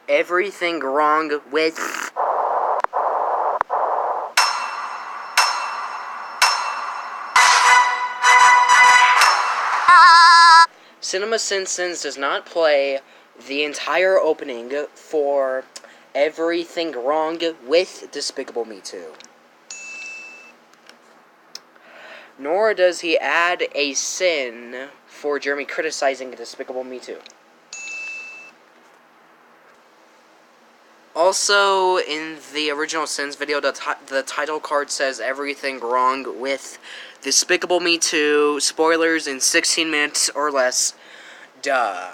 everything wrong with... CinemaSinsSins does not play the entire opening for everything wrong with Despicable Me 2. Nor does he add a sin for Jeremy criticizing Despicable Me 2. Also, in the original Sins video, the title card says everything wrong with Despicable Me 2, spoilers in 16 minutes or less. Duh.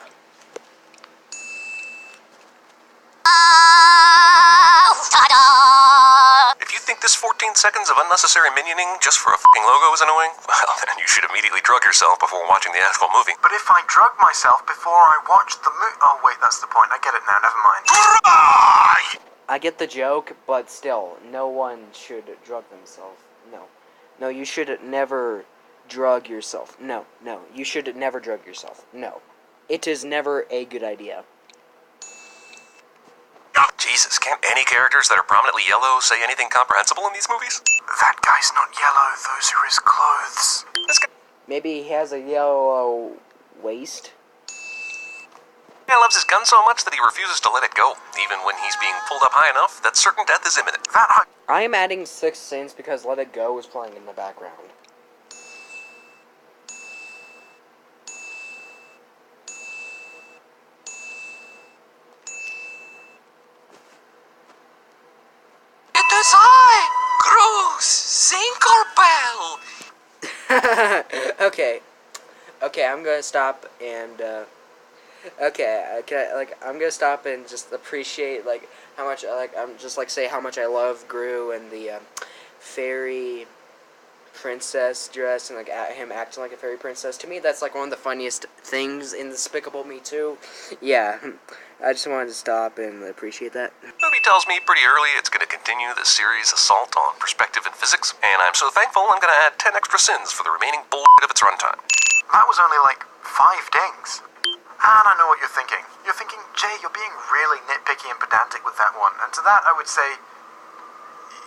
If you think this 14 seconds of unnecessary minioning just for a f***ing logo is annoying, well, then you should immediately drug yourself before watching the actual movie. But if I drug myself before I watch the movie... Oh, wait, that's the point. I get it now. Never mind. I get the joke, but still, no one should drug themselves. No. No, you should never drug yourself. No, you should never drug yourself. No. It is never a good idea. Jesus, can't any characters that are prominently yellow say anything comprehensible in these movies? That guy's not yellow. Those are his clothes. This guy Maybe he has a yellow waist? loves his gun so much that he refuses to let it go, even when he's being pulled up high enough that certain death is imminent. I am adding 6 sins because Let It Go is playing in the background. It is I, Groose Zinklebell. Okay, I'm gonna stop and, I'm gonna stop and just appreciate, how much, say how much I love Gru and the, fairy princess dress and, him acting like a fairy princess. To me, that's, one of the funniest things in Despicable Me 2. Yeah, I just wanted to stop and appreciate that. The movie tells me pretty early it's going to continue the series' assault on perspective and physics, and I'm so thankful I'm going to add 10 extra sins for the remaining bullshit of its runtime. That was only 5 dings. And I know what you're thinking. You're thinking, Jay, you're being really nitpicky and pedantic with that one. And to that, I would say,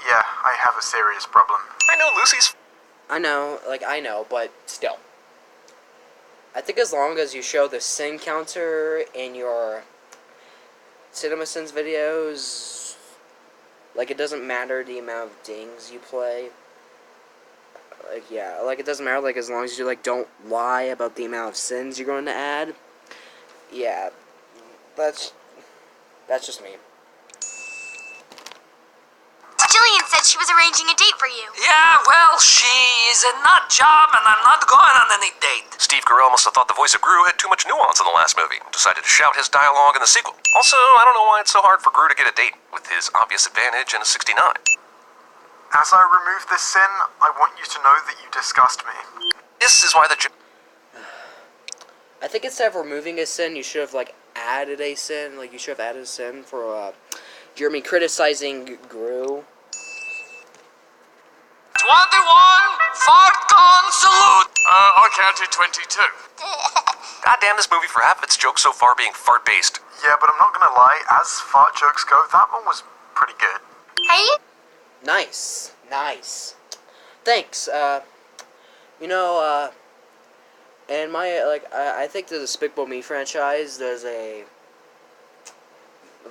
yeah, I have a serious problem. I know Lucy's... I know, but still. I think as long as you show the sin counter in your CinemaSins videos, it doesn't matter the amount of dings you play. It doesn't matter, as long as you, don't lie about the amount of sins you're going to add. Yeah, that's just me. Jillian said she was arranging a date for you. Yeah, well, she is a nut job, and I'm not going on any date. Steve Carell must have thought the voice of Gru had too much nuance in the last movie, and decided to shout his dialogue in the sequel. Also, I don't know why it's so hard for Gru to get a date, with his obvious advantage in a 69. As I remove this sin, I want you to know that you disgust me. This is why the... I think instead of removing a sin, you should have, added a sin. You should have added a sin for, Jeremy criticizing Gru. 21, fart gun salute! I counted 22. Goddamn this movie for half of its jokes so far being fart-based. Yeah, but I'm not gonna lie, as fart jokes go, that one was pretty good. Hey? Nice. Thanks, and I think the Despicable Me franchise does a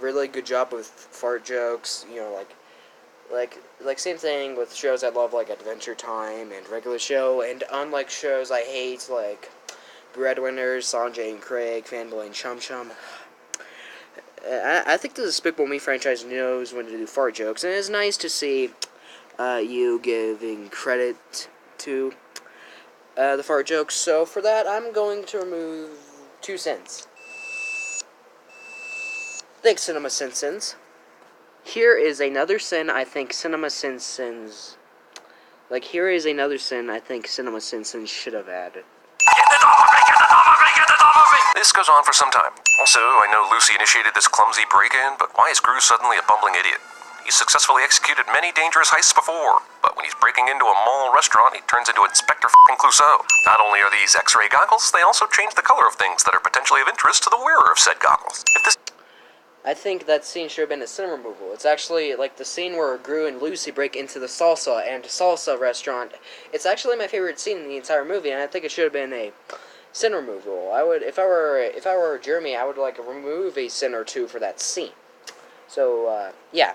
really good job with fart jokes, same thing with shows I love, Adventure Time and Regular Show, and unlike shows I hate, Breadwinners, Sanjay and Craig, Fanboy and Chum Chum. I think the Despicable Me franchise knows when to do fart jokes, and it's nice to see you giving credit to the fart jokes. So for that, I'm going to remove 2 sins. Thanks, CinemaSinsSins. Here is another sin I think CinemaSinsSins... here is another sin I think CinemaSinsSins should have added. Get it off of me! Get it off of me! Get it off of me! This goes on for some time. Also, I know Lucy initiated this clumsy break-in, but why is Gru suddenly a bumbling idiot? He's successfully executed many dangerous heists before, but when he's breaking into a mall restaurant, he turns into Inspector Clouseau. Not only are these X-ray goggles, they also change the color of things that are potentially of interest to the wearer of said goggles. If this... I think that scene should have been a scene removal. It's actually like the scene where Gru and Lucy break into the salsa restaurant. It's actually my favorite scene in the entire movie, and I think it should have been a sin removal. I would, if I were Jeremy, I would like remove a sin or two for that scene. So yeah.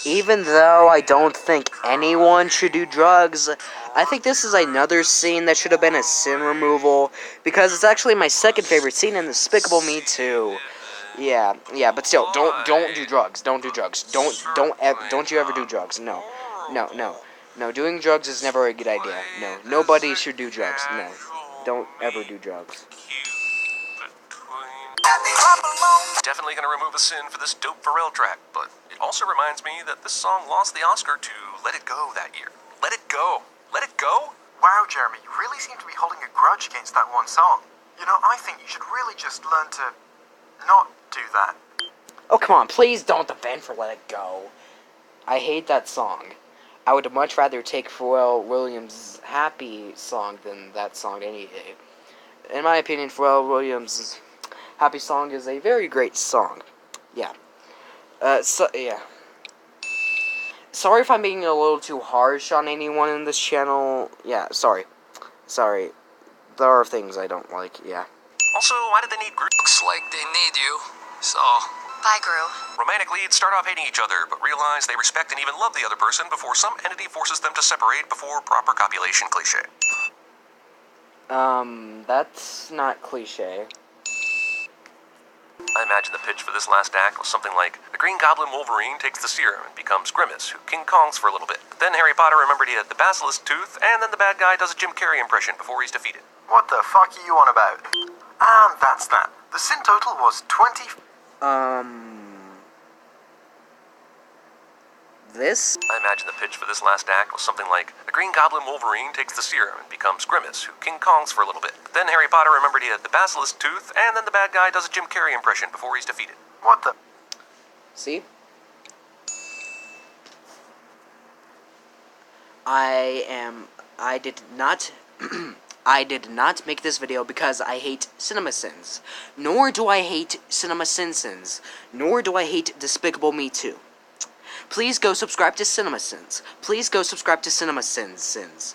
Even though I don't think anyone should do drugs, I think this is another scene that should have been a sin removal, because it's actually my second favorite scene in Despicable Me 2. Yeah, but still, don't do drugs. Don't do drugs. Don't you ever do drugs. No, doing drugs is never a good idea. No, nobody should do drugs. No, don't ever do drugs. Definitely gonna remove a sin for this dope Pharrell track, but it also reminds me that this song lost the Oscar to Let It Go that year. Let it go! Let it go! Wow, Jeremy, you really seem to be holding a grudge against that one song. You know, I think you should really just learn to not do that. Oh, come on, please don't defend for Let It Go. I hate that song. I would much rather take Pharrell Williams' Happy song than that song any day. In my opinion, Pharrell Williams' Happy song is a very great song. Yeah. Yeah. Sorry if I'm being a little too harsh on anyone in this channel. Yeah, sorry. There are things I don't like, yeah. Also, why did they need Gru? Looks like they need you. So, Bye, Gru. Romantic leads start off hating each other, but realize they respect and even love the other person before some entity forces them to separate before proper copulation cliché. That's not cliche. I imagine the pitch for this last act was something like, the Green Goblin Wolverine takes the serum and becomes Grimace, who King Kongs for a little bit. Then Harry Potter remembered he had the basilisk tooth, and then the bad guy does a Jim Carrey impression before he's defeated. What the fuck are you on about? And that's that. The sin total was 20... This? I imagine the pitch for this last act was something like, the Green Goblin Wolverine takes the serum and becomes Grimace, who King Kongs for a little bit. Then Harry Potter remembered he had the basilisk tooth, and then the bad guy does a Jim Carrey impression before he's defeated. What the... See? I did not I did not make this video because I hate CinemaSins. Nor do I hate CinemaSinsSins. Nor do I hate Despicable Me 2. Please go subscribe to CinemaSins. Please go subscribe to CinemaSinsSins.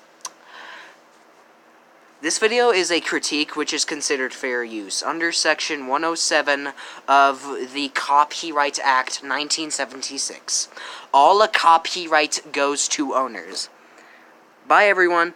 This video is a critique which is considered fair use under Section 107 of the Copyright Act 1976. All a copyright goes to owners. Bye, everyone.